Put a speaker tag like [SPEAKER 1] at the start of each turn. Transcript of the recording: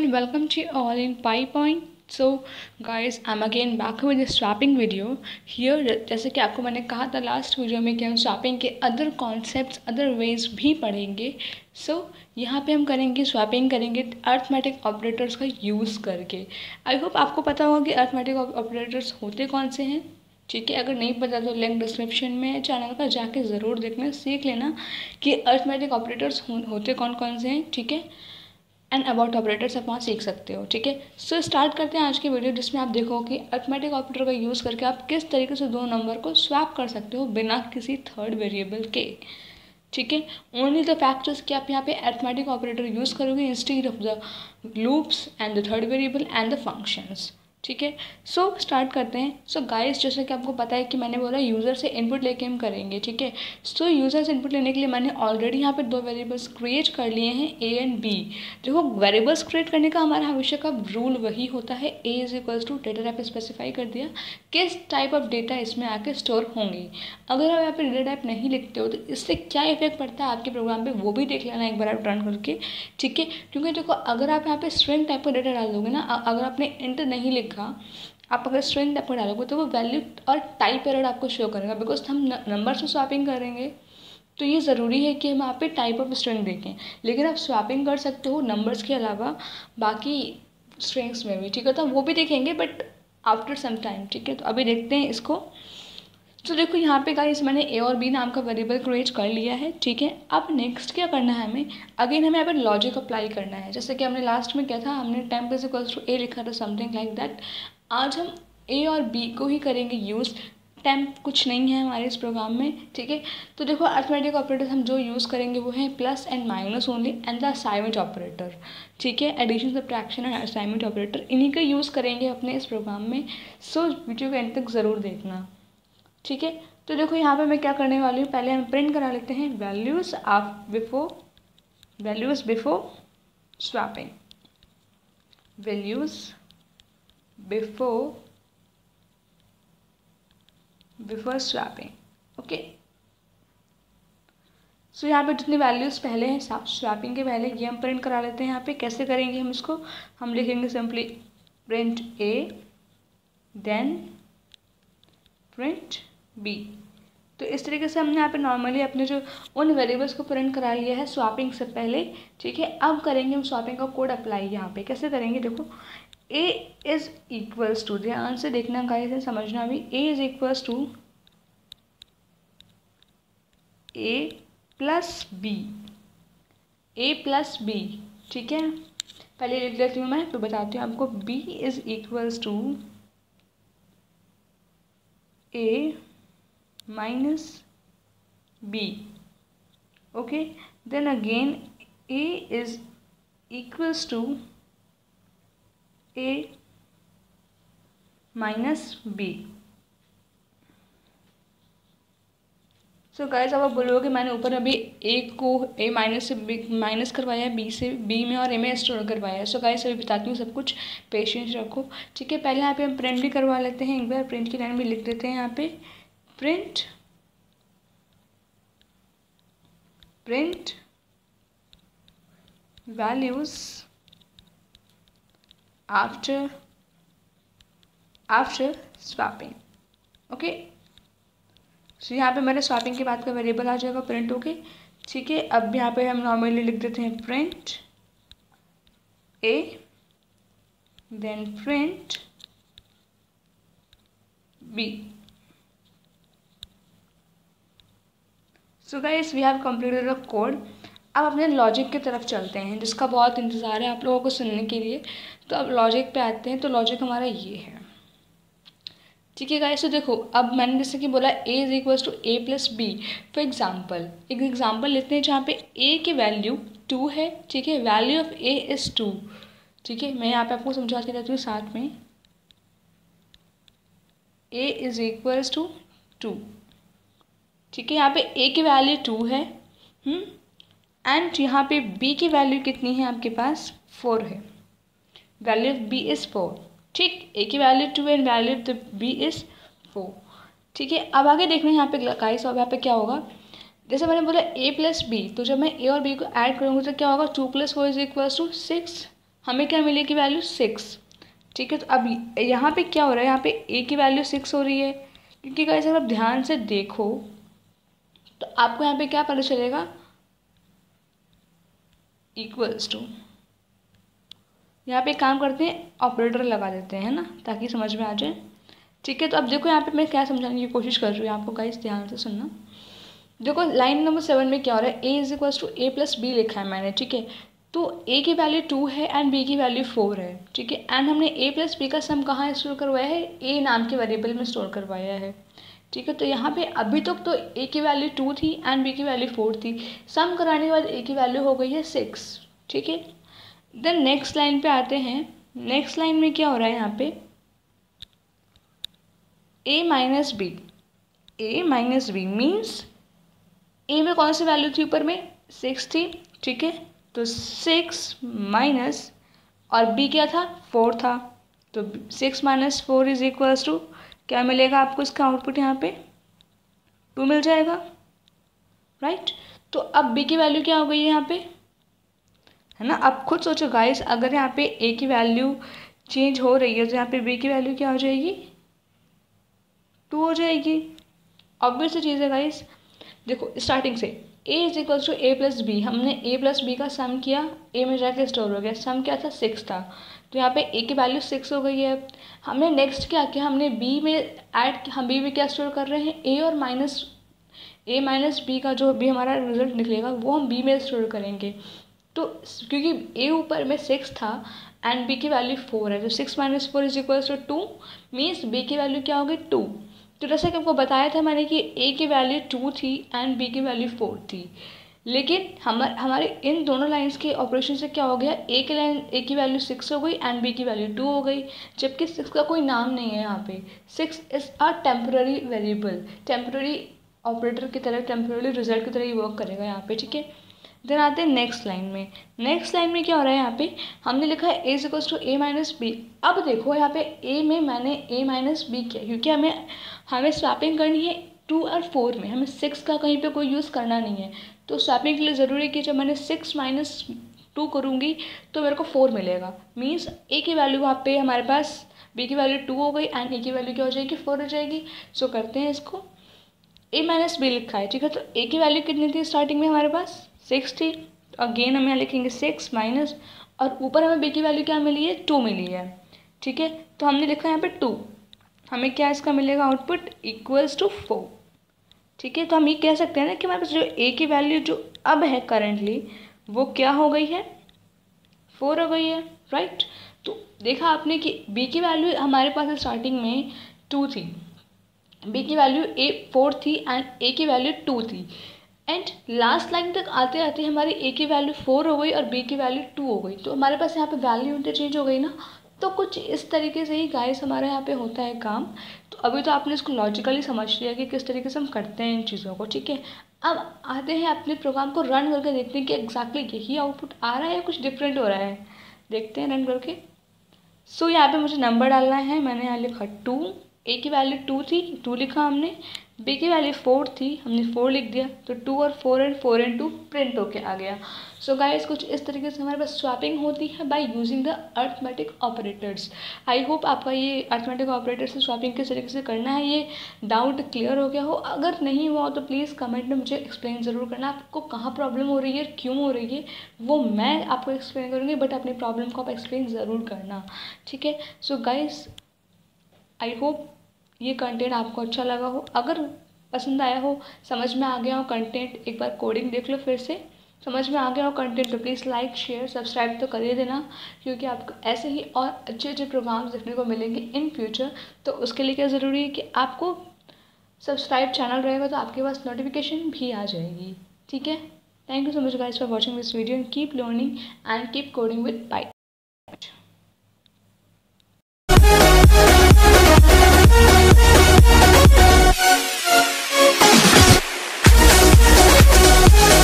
[SPEAKER 1] and welcome to you all in PyPoint. So guys, I'm again back with this swapping video. Here जैसे कि आपको मैंने कहा था लास्ट वीडियो में कि हम स्वैपिंग के अदर कॉन्सेप्ट्स अदर वेज भी पढ़ेंगे. सो यहाँ पे हम करेंगे स्वैपिंग करेंगे अर्थमेटिक ऑपरेटर्स का यूज़ करके. आई होप आपको पता होगा कि अर्थमेटिक ऑपरेटर्स होते कौन से हैं. ठीक है, अगर नहीं पता तो लिंक डिस्क्रिप्शन में चैनल पर जाके ज़रूर देखना, सीख लेना कि अर्थमेटिक ऑपरेटर्स होते कौन कौन से हैं. ठीक है, एंड अबाउट ऑपरेटर्स आप वहाँ सीख सकते हो. ठीक है, सो स्टार्ट करते हैं आज की वीडियो, जिसमें आप देखो कि अर्थमेटिक ऑपरेटर का यूज़ करके आप किस तरीके से दो नंबर को स्वैप कर सकते हो बिना किसी थर्ड वेरिएबल के. ठीक है, ओनली द फैक्टर्स कि आप यहाँ पे अर्थमेटिक ऑपरेटर यूज़ करोगे instead of the loops and the third variable and the functions. ठीक है, सो स्टार्ट करते हैं. सो गाइस, जैसे कि आपको पता है कि मैंने बोला यूज़र से इनपुट लेके हम करेंगे. ठीक है, सो यूज़र से इनपुट लेने के लिए मैंने ऑलरेडी यहाँ पे दो वेरिएबल्स क्रिएट कर लिए हैं, ए एंड बी. देखो, वेरिएबल्स क्रिएट करने का हमारा हमेशा का रूल वही होता है, A is equals to data type specify कर दिया किस टाइप ऑफ डेटा इसमें आके स्टोर होंगे. अगर आप यहाँ पे डेटा टाइप नहीं लिखते हो तो इससे क्या इफेक्ट पड़ता है आपके प्रोग्राम पे, वो भी देख लेना एक बार आप रन करके. ठीक है, क्योंकि देखो अगर आप यहाँ पे स्ट्रिंग टाइप का डेटा डाल दोगे ना, अगर आपने इंट नहीं लिखा, आप अगर स्ट्रिंग टाइप का डालोगे तो वो वैल्यू और टाइप एरर आपको शो करेगा. बिकॉज हम नंबर से स्वैपिंग करेंगे तो ये ज़रूरी है कि हम यहाँ पे टाइप ऑफ स्ट्रिंग देखें. लेकिन आप स्वैपिंग कर सकते हो नंबर्स के अलावा बाकी स्ट्रिंग्स में भी. ठीक है, तो वो भी देखेंगे बट आफ्टर सम टाइम. ठीक है, तो अभी देखते हैं इसको. तो देखो यहाँ पे गाइस मैंने ए और बी नाम का वेरिएबल क्रिएट कर लिया है. ठीक है, अब नेक्स्ट क्या करना है हमें, अगेन हमें यहाँ पे लॉजिक अप्लाई करना है. जैसे कि हमने लास्ट में क्या था, हमने टेम्प इज इक्वल्स टू ए लिखा था, समथिंग लाइक दैट. आज हम ए और बी को ही करेंगे यूज़, टेम्प कुछ नहीं है हमारे इस प्रोग्राम में. ठीक है, तो देखो अर्थमेटिक ऑपरेटर्स हम जो यूज़ करेंगे वो है plus and minus only and the assignment operator. ठीक है, addition subtraction and assignment operator, इन्हीं का यूज़ करेंगे अपने इस प्रोग्राम में. सो वीडियो के एंड तक ज़रूर देखना. ठीक है, तो देखो यहाँ पे मैं क्या करने वाली हूँ, पहले हम प्रिंट करा लेते हैं values before swapping. Values before swapping. Okay, so यहाँ पे जितनी वैल्यूज़ पहले हैं स्वैपिंग के पहले ये हम प्रिंट करा लेते हैं. यहाँ पे कैसे करेंगे हम इसको, हम लिखेंगे simply print A then print B. तो इस तरीके से हमने यहाँ पे नॉर्मली अपने जो उन वेरिएबल्स को प्रिंट करा लिया है स्वैपिंग से पहले. ठीक है, अब करेंगे हम स्वैपिंग का कोड अप्लाई. यहाँ पे कैसे करेंगे, देखो ए इज इक्वल्स टू, ध्यान से देखना गाइस है, समझना भी, A is equals to A plus B. ठीक है, पहले लिख देती हूँ मैं, तो बताती हूँ आपको. B is equals to A minus b. okay, then again a is equals to a minus b. So guys, अब आप बोलोगे मैंने ऊपर अभी ए को ए माइनस से बी माइनस करवाया है, बी से बी में और ए में स्टोर करवाया है. सो गाइस अभी बताती हूँ सब कुछ, पेशेंस रखो. ठीक है, पहले यहाँ पे हम प्रिंट भी करवा लेते हैं एक बार, प्रिंट की लाइन भी लिख देते हैं यहाँ पे, print values after swapping. Okay, so यहाँ पे मेरे स्वैपिंग के बाद का वेरिएबल आ जाएगा प्रिंट होके. ठीक है, अब यहाँ पे हम नॉर्मली लिख देते हैं print A then print B. So guys we have completed the code. अब अपने लॉजिक की तरफ चलते हैं, जिसका बहुत इंतज़ार है आप लोगों को सुनने के लिए. तो अब लॉजिक पे आते हैं. तो लॉजिक हमारा ये है. ठीक है गाइस, तो देखो अब मैंने जैसे कि बोला A is equals to A plus B. For example एक एग्जाम्पल लेते हैं जहाँ पे ए की वैल्यू 2 है. ठीक है, वैल्यू ऑफ ए इज़ 2. ठीक है, मैं यहाँ पे आपको समझा के देती हूँ साथ में. ए इज इक्वल्स टू 2. ठीक है, यहाँ पे a की वैल्यू 2 है एंड यहाँ पे b की वैल्यू कितनी है आपके पास, 4 है. Value of b is 4. ठीक, a की value 2 and value of the b is 4. ठीक है, अब आगे देखना है यहाँ पे गाइस, अब यहाँ पे क्या होगा, जैसे मैंने बोला a प्लस बी, तो जब मैं a और b को ऐड करूँगी तो क्या होगा, 2 + 4 इज इक्वल्स टू 6. हमें क्या मिलेगी वैल्यू 6। ठीक है, तो अब यहाँ पे क्या हो रहा है, यहाँ पे ए की वैल्यू 6 हो रही है, क्योंकि गाइस अगर आप ध्यान से देखो तो आपको यहाँ पे क्या पता चलेगा, इक्वल्स टू, यहाँ पे काम करते हैं ऑपरेटर लगा देते हैं ना, ताकि समझ में आ जाए। ठीक है, तो अब देखो यहाँ पे मैं क्या समझाने की कोशिश कर रही हूँ आपको गाइस, ध्यान से सुनना। देखो लाइन नंबर 7 में क्या हो रहा है, A is equals to A plus B लिखा है मैंने। ठीक है, तो ए की वैल्यू 2 है एंड बी की वैल्यू 4 है। ठीक है, एंड हमने ए प्लस बी का सम कहाँ स्टोर करवाया है, ए नाम के वेरिएबल में स्टोर करवाया है। ठीक है, तो यहाँ पे अभी तक तो ए की वैल्यू 2 थी एंड बी की वैल्यू 4 थी, सम कराने के बाद ए की वैल्यू हो गई है 6। ठीक है, देन नेक्स्ट लाइन पे आते हैं। नेक्स्ट लाइन में क्या हो रहा है यहाँ पे, ए माइनस बी, ए माइनस बी मीन्स ए में कौन सी वैल्यू थी, ऊपर में 6 थी। ठीक है, तो 6 माइनस, और बी क्या था, 4 था, तो 6 माइनस 4 इज इक्वल्स टू क्या मिलेगा आपको, इसका आउटपुट यहाँ पे 2 मिल जाएगा, राइट। तो अब बी की वैल्यू क्या हो गई है यहाँ पे, है ना। अब खुद सोचो गाइस, अगर यहाँ पे ए की वैल्यू चेंज हो रही है तो यहाँ पे बी की वैल्यू क्या हो जाएगी, 2 हो जाएगी। ऑब्वियस चीज़ है गाइस। देखो स्टार्टिंग से a is equals to A plus B, हमने a प्लस बी का सम किया, a में जाके स्टोर हो गया, सम क्या था 6 था, तो यहाँ पे a की वैल्यू 6 हो गई है। हमने नेक्स्ट क्या किया, हमने b में ऐड, हम b में क्या स्टोर कर रहे हैं, a और माइनस a माइनस बी का जो भी हमारा रिजल्ट निकलेगा वो हम b में स्टोर करेंगे। तो क्योंकि a ऊपर में 6 था एंड b की वैल्यू 4 है, तो 6 minus 4 is equals to 2, means b की वैल्यू क्या होगी 2। तो जैसे कि आपको बताया था मैंने कि ए की वैल्यू 2 थी एंड बी की वैल्यू 4 थी, लेकिन हमारे इन दोनों लाइंस के ऑपरेशन से क्या हो गया, ए की वैल्यू 6 हो गई एंड बी की वैल्यू 2 हो गई, जबकि 6 का कोई नाम नहीं है यहाँ पे। 6 is a temporary variable, temporary operator की तरह, टेम्पररी रिजल्ट की तरह ही वर्क करेगा यहाँ पे। ठीक है, देन आते हैं नेक्स्ट लाइन में। नेक्स्ट लाइन में क्या हो रहा है, यहाँ पे हमने लिखा है A is equals to A minus B. अब देखो यहाँ पे ए में मैंने ए माइनस बी किया, क्योंकि हमें स्वैपिंग करनी है 2 और 4 में, हमें 6 का कहीं पे कोई यूज़ करना नहीं है। तो स्वैपिंग के लिए ज़रूरी है कि जब मैंने 6 माइनस 2 करूँगी तो मेरे को 4 मिलेगा, मीन्स ए की वैल्यू वहाँ पे हमारे पास, बी की वैल्यू 2 हो गई एंड ए की वैल्यू क्या हो जाएगी, 4 हो जाएगी। सो करते हैं इसको, ए माइनस बी लिखा है। ठीक है, तो ए की वैल्यू कितनी थी स्टार्टिंग में हमारे पास, 6 थी, तो अगेन हम यहाँ लिखेंगे 6 माइनस, और ऊपर हमें बी की वैल्यू क्या मिली है, 2 मिली है। ठीक है, तो हमने लिखा है यहाँ पे 2, हमें क्या इसका मिलेगा आउटपुट, इक्वल्स टू 4। ठीक है, तो हम ये कह सकते हैं ना कि हमारे पास जो ए की वैल्यू जो अब है करेंटली, वो क्या हो गई है, 4 हो गई है, राइट। तो देखा आपने कि बी की वैल्यू हमारे पास स्टार्टिंग में 2 थी, बी की वैल्यू 4 थी एंड ए की वैल्यू 2 थी, एंड लास्ट लाइन तक आते आते हमारी ए की वैल्यू 4 हो गई और बी की वैल्यू 2 हो गई। तो हमारे पास यहाँ पे वैल्यू इंटरचेंज हो गई ना। तो कुछ इस तरीके से ही गाइस हमारे यहाँ पे होता है काम। तो अभी तो आपने इसको लॉजिकली समझ लिया कि किस तरीके से हम करते हैं इन चीज़ों को। ठीक है, अब आते हैं अपने प्रोग्राम को रन करके देखते हैं कि एग्जैक्टली यही आउटपुट आ रहा है या कुछ डिफरेंट हो रहा है। देखते हैं रन करके। सो यहाँ पे मुझे नंबर डालना है, मैंने यहाँ लिखा 2, ए की वैल्यू 2 थी, 2 लिखा हमने, बी की वैल्यू 4 थी, हमने 4 लिख दिया, तो 2 और 4 एंड 4 एंड 2 प्रिंट होके आ गया। सो गाइस कुछ इस तरीके से हमारे पास स्वैपिंग होती है by using the arithmetic operators. I hope आपका ये अर्थमेटिक ऑपरेटर से स्वैपिंग किस तरीके से करना है ये डाउट क्लियर हो गया हो। अगर नहीं हुआ हो तो प्लीज़ कमेंट में मुझे एक्सप्लेन ज़रूर करना, आपको कहाँ प्रॉब्लम हो रही है, क्यों हो रही है, वो मैं आपको एक्सप्लेन करूँगी, बट अपनी प्रॉब्लम को आप एक्सप्लेन ज़रूर करना। ठीक है, सो गाइस आई होप ये कंटेंट आपको अच्छा लगा हो। अगर पसंद आया हो, समझ में आ गया हो कंटेंट, एक बार कोडिंग देख लो फिर से, समझ में आ गया हो कंटेंट तो प्लीज़ लाइक शेयर सब्सक्राइब तो कर ही देना, क्योंकि आपको ऐसे ही और अच्छे अच्छे प्रोग्राम्स देखने को मिलेंगे इन फ्यूचर। तो उसके लिए क्या ज़रूरी है कि आपको सब्सक्राइब चैनल रहेगा तो आपके पास नोटिफिकेशन भी आ जाएगी। ठीक है, thank you so much guys for watching this video and keep learning and keep coding with Python.